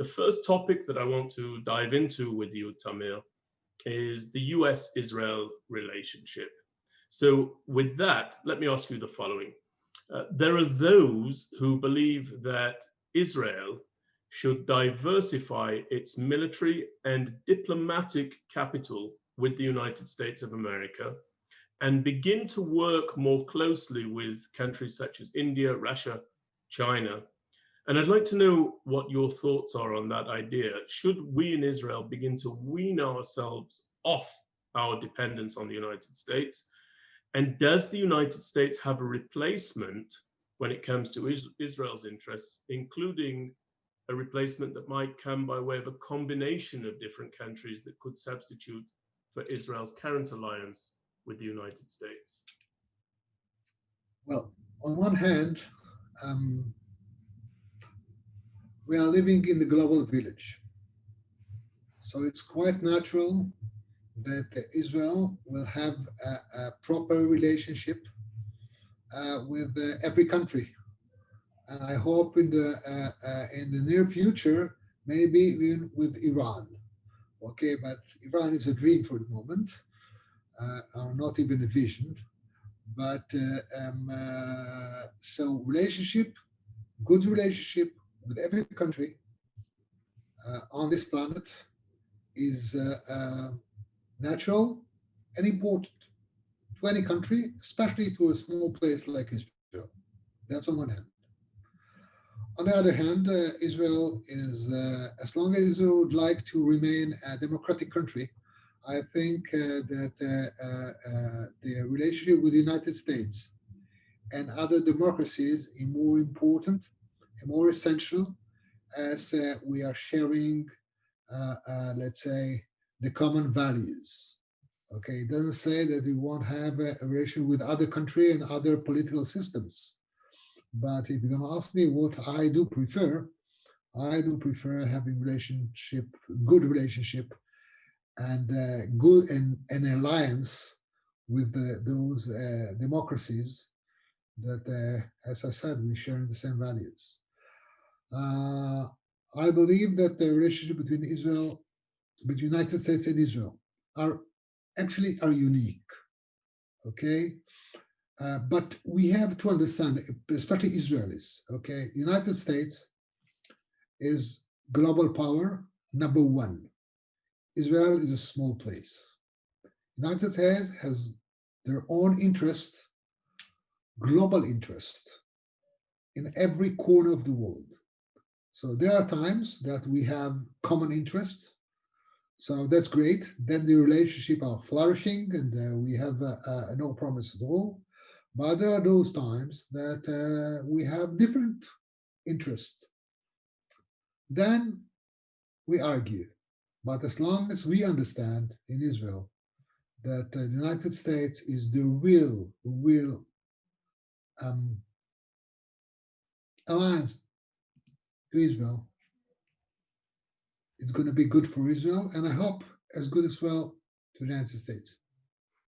The first topic that I want to dive into with you, Tamir, is the US-Israel relationship. So with that, let me ask you the following. There are those who believe that Israel should diversify its military and diplomatic capital with the United States of America and begin to work more closely with countries such as India, Russia, China. And I'd like to know what your thoughts are on that idea. Should we in Israel begin to wean ourselves off our dependence on the United States? And does the United States have a replacement when it comes to Israel's interests, including a replacement that might come by way of a combination of different countries that could substitute for Israel's current alliance with the United States? Well, on one hand, we are living in the global village. So it's quite natural that Israel will have a proper relationship with every country. And I hope in the near future, maybe even with Iran. Okay, but Iran is a dream for the moment, or not even a vision. But so good relationship with every country on this planet is natural and important to any country, especially to a small place like Israel. That's on one hand. On the other hand, Israel is, as long as Israel would like to remain a democratic country, I think that the relationship with the United States and other democracies is more important and more essential as we are sharing, let's say, the common values. Okay, it doesn't say that we won't have a relation with other countries and other political systems. But if you're going to ask me what I do prefer having good relationship, and good and an alliance with those democracies that, as I said, we share the same values. I believe that the relationship between the United States and Israel are unique. Okay. But we have to understand, especially Israelis, okay, United States is global power number one. Israel is a small place. United States has their own interest, global interest, in every corner of the world. So there are times that we have common interests. So that's great. Then the relationship are flourishing and we have no promise at all. But there are those times that we have different interests. Then we argue. But as long as we understand in Israel that the United States is the real alliance to Israel, it's going to be good for Israel, and I hope as good as well to the United States.